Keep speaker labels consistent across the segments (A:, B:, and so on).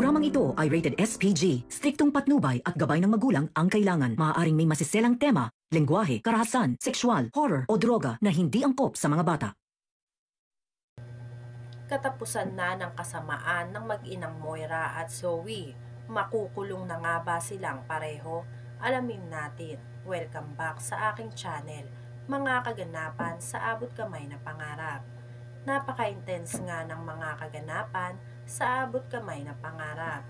A: Programang ito ay rated SPG. Striktong patnubay at gabay ng magulang ang kailangan. Maaaring may masiselang tema, lengguwahe, karahasan, sexual, horror o droga na hindi angkop sa mga bata.
B: Katapusan na ng kasamaan ng mag-inang Moira at Zoe. Makukulong na nga ba silang pareho? Alamin natin. Welcome back sa aking channel, mga kaganapan sa abot kamay na pangarap. Napaka-intense nga ng mga kaganapan sa abot kamay na pangarap.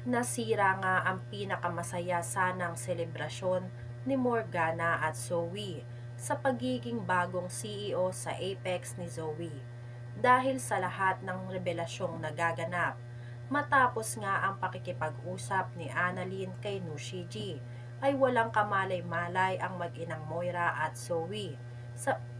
B: Nasira nga ang pinakamasaya sanang selebrasyon ni Morgana at Zoe sa pagiging bagong CEO sa Apex ni Zoe. Dahil sa lahat ng revelasyong nagaganap, matapos nga ang pakikipag-usap ni Annalyn kay Nushiji, ay walang kamalay-malay ang mag-inang Moira at Zoe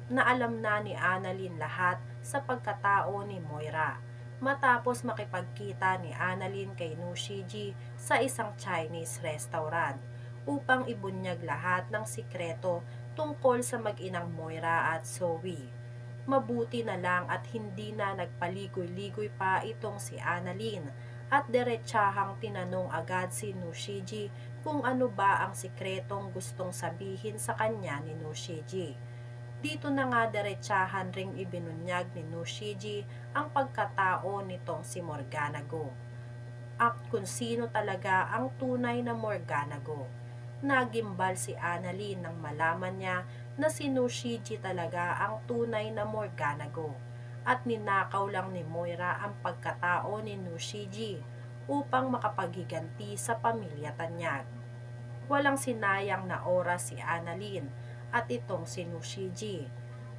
B: na alam na ni Annalyn lahat sa pagkatao ni Moira. Matapos makipagkita ni Annalyn kay Nushiji sa isang Chinese restaurant upang ibunyag lahat ng sikreto tungkol sa mag-inang Moira at Zoe. Mabuti na lang at hindi na nagpaligoy-ligoy pa itong si Annalyn at diretsahang tinanong agad si Nushiji kung ano ba ang sikretong gustong sabihin sa kanya ni Nushiji. Dito na nga diretsahan ring ibinunyag ni Nushiji ang pagkatao nitong si Morgana Go at kung sino talaga ang tunay na Morgana Go. Nagimbal si Annalyn nang malaman niya na si Nushiji talaga ang tunay na Morgana Go at ninakaw lang ni Moira ang pagkatao ni Nushiji upang makapaghiganti sa pamilya Tanyag. Walang sinayang na oras si Annalyn at itong si Nushiji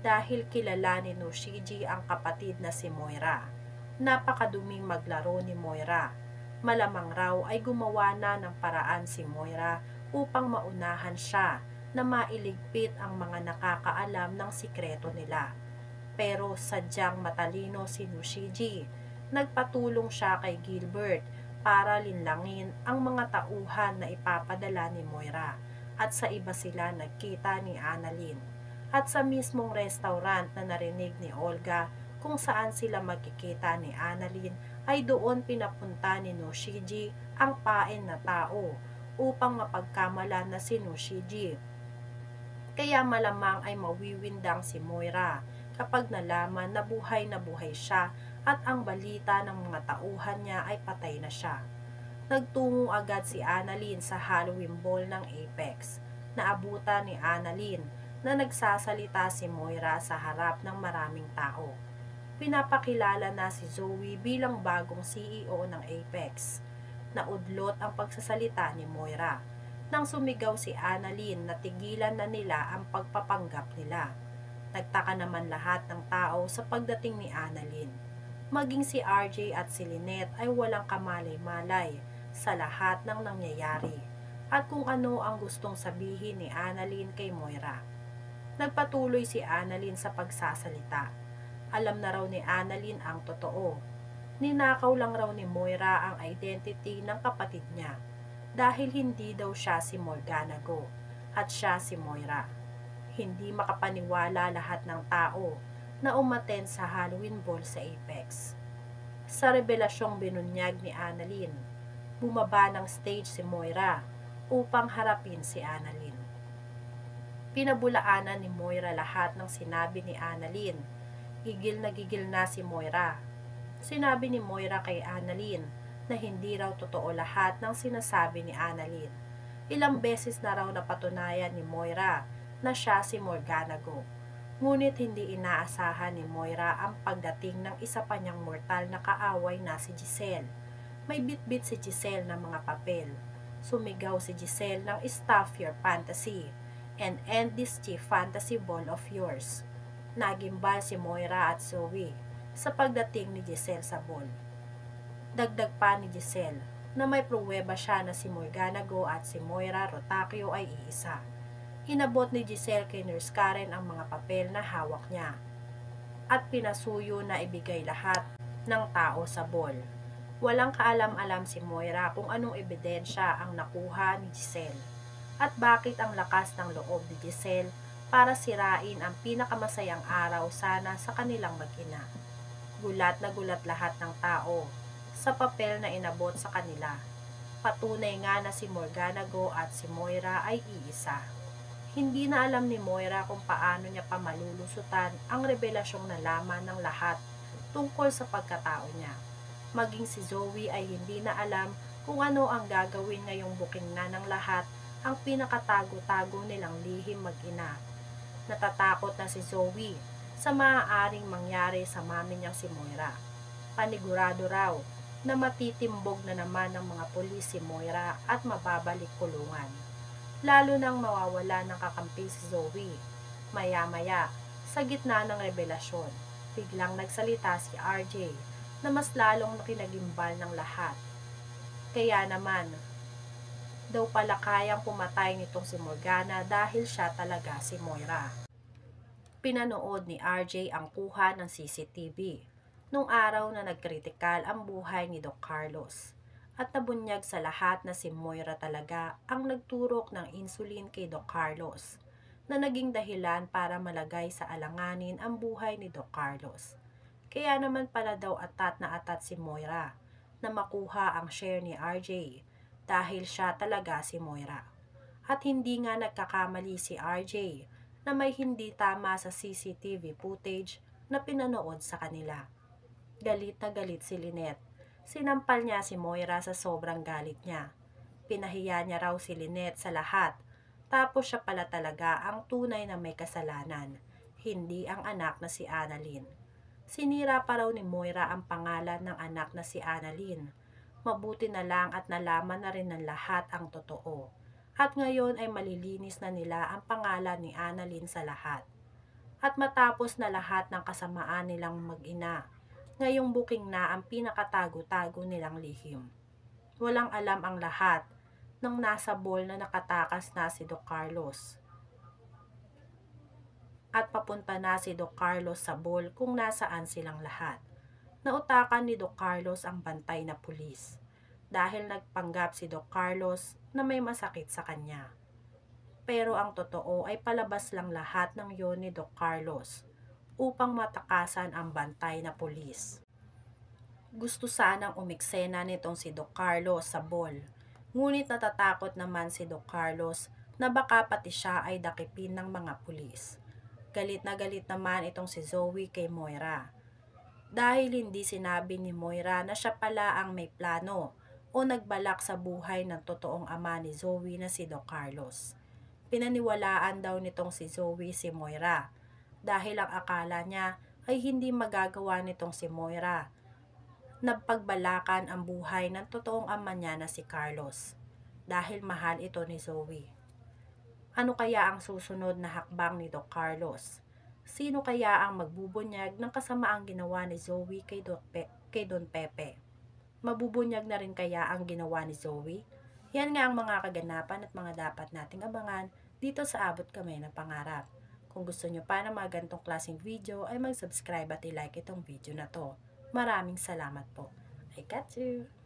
B: dahil kilala ni Nushiji ang kapatid na si Moira. Napakaduming maglaro ni Moira. Malamang raw ay gumawa na ng paraan si Moira upang maunahan siya na mailigpit ang mga nakakaalam ng sikreto nila. Pero sadyang matalino si Nushiji. Nagpatulong siya kay Gilbert para linlangin ang mga tauhan na ipapadala ni Moira at sa iba sila nagkita ni Annalyn. At sa mismong restaurant na narinig ni Olga kung saan sila magkikita ni Annalyn ay doon pinapunta ni Nushiji ang pain na tao upang mapagkamalan na si Nushiji. Kaya malamang ay mawiwindang si Moira kapag nalaman na buhay siya at ang balita ng mga tauhan niya ay patay na siya. Nagtungo agad si Annalyn sa Halloween Ball ng Apex. Naabutan ni Annalyn na nagsasalita si Moira sa harap ng maraming tao. Pinapakilala na si Zoe bilang bagong CEO ng Apex. Naudlot ang pagsasalita ni Moira. Nang sumigaw si Annalyn na tigilan na nila ang pagpapanggap nila. Nagtaka naman lahat ng tao sa pagdating ni Annalyn. Maging si RJ at si Lynette ay walang kamalay-malay sa lahat ng nangyayari at kung ano ang gustong sabihin ni Annalyn kay Moira. Nagpatuloy si Annalyn sa pagsasalita. Alam na raw ni Annalyn ang totoo. Ninakaw lang raw ni Moira ang identity ng kapatid niya dahil hindi daw siya si Morgana Go at siya si Moira. Hindi makapaniwala lahat ng tao na umattend sa Halloween Ball sa Apex. Sa revelasyong binunyag ni Annalyn, bumaba ng stage si Moira upang harapin si Annalyn. Pinabulaanan ni Moira lahat ng sinabi ni Annalyn. Gigil na si Moira. Sinabi ni Moira kay Annalyn na hindi raw totoo lahat ng sinasabi ni Annalyn. Ilang beses na raw napatunayan ni Moira na siya si Morgana Go. Ngunit hindi inaasahan ni Moira ang pagdating ng isa pa niyang mortal na kaaway na si Giselle. May bitbit si Giselle ng mga papel. Sumigaw si Giselle ng "Stuff your fantasy and end this cheap fantasy ball of yours." Nagimbal si Moira at Zoe sa pagdating ni Giselle sa ball. Dagdag pa ni Giselle na may pruweba siya na si Morgana Go at si Moira Rotakio ay iisa. Inabot ni Giselle kay Nurse Karen ang mga papel na hawak niya at pinasuyo na ibigay lahat ng tao sa ball. Walang kaalam-alam si Moira kung anong ebidensya ang nakuha ni Giselle at bakit ang lakas ng loob ni Giselle para sirain ang pinakamasayang araw sana sa kanilang mag-ina. Gulat na gulat lahat ng tao sa papel na inabot sa kanila. Patunay nga na si Morgana Go at si Moira ay iisa. Hindi na alam ni Moira kung paano niya pa malulusutan ang revelasyong nalaman ng lahat tungkol sa pagkatao niya. Maging si Zoe ay hindi na alam kung ano ang gagawin ngayong buking na ng lahat ang pinakatago-tago nilang lihim mag-ina. Natatakot na si Zoe sa maaaring mangyari sa mami niyang si Moira. Panigurado raw na matitimbog na naman ng mga pulis si Moira at mababalik kulungan. Lalo nang mawawala ng kakampi si Zoe. Maya-maya, sa gitna ng revelasyon, biglang nagsalita si RJ na mas lalong nakinagimbal ng lahat. Kaya naman, daw pala kayang pumatay nitong si Morgana dahil siya talaga si Moira. Pinanood ni RJ ang kuha ng CCTV nung araw na nagkritikal ang buhay ni Doc Carlos at nabunyag sa lahat na si Moira talaga ang nagturok ng insulin kay Doc Carlos na naging dahilan para malagay sa alanganin ang buhay ni Doc Carlos. Kaya naman pala daw atat na atat si Moira na makuha ang share ni RJ dahil siya talaga si Moira. At hindi nga nagkakamali si RJ na may hindi tama sa CCTV footage na pinanood sa kanila. Galit na galit si Lynette. Sinampal niya si Moira sa sobrang galit niya. Pinahiya niya raw si Lynette sa lahat. Tapos siya pala talaga ang tunay na may kasalanan, hindi ang anak na si Annalyn. Sinira pa raw ni Moira ang pangalan ng anak na si Annalyn. Mabuti na lang at nalaman na rin ng lahat ang totoo. At ngayon ay malilinis na nila ang pangalan ni Annalyn sa lahat. At matapos na lahat ng kasamaan nilang mag-ina, ngayong buking na ang pinakatago-tago nilang lihim. Walang alam ang lahat nang nasa bowl na nakatakas na si Doc Carlos. At papunta na si Doc Carlos sa bowl kung nasaan silang lahat. Nautakan ni Doc Carlos ang bantay na pulis dahil nagpanggap si Doc Carlos na may masakit sa kanya. Pero ang totoo ay palabas lang lahat ng yon ni Doc Carlos upang matakasan ang bantay na pulis. Gusto sanang umiksena nitong si Doc Carlos sa bowl, ngunit natatakot naman si Doc Carlos na baka pati siya ay dakipin ng mga pulis. Galit na galit naman itong si Zoe kay Moira dahil hindi sinabi ni Moira na siya pala ang may plano o nagbalak sa buhay ng totoong ama ni Zoe na si Doc Carlos. Pinaniwalaan daw nitong si Zoe si Moira dahil ang akala niya ay hindi magagawa nitong si Moira na pagbalakan ang buhay ng totoong ama niya na si Carlos dahil mahal ito ni Zoe. Ano kaya ang susunod na hakbang ni Doc Carlos? Sino kaya ang magbubunyag ng kasamaang ginawa ni Zoe kay Don Pepe? Mabubunyag na rin kaya ang ginawa ni Zoe? Yan nga ang mga kaganapan at mga dapat nating abangan dito sa Abot Kamay ng Pangarap. Kung gusto nyo pa ng mga ganitong klaseng video ay mag-subscribe at i-like itong video na to. Maraming salamat po. I got you!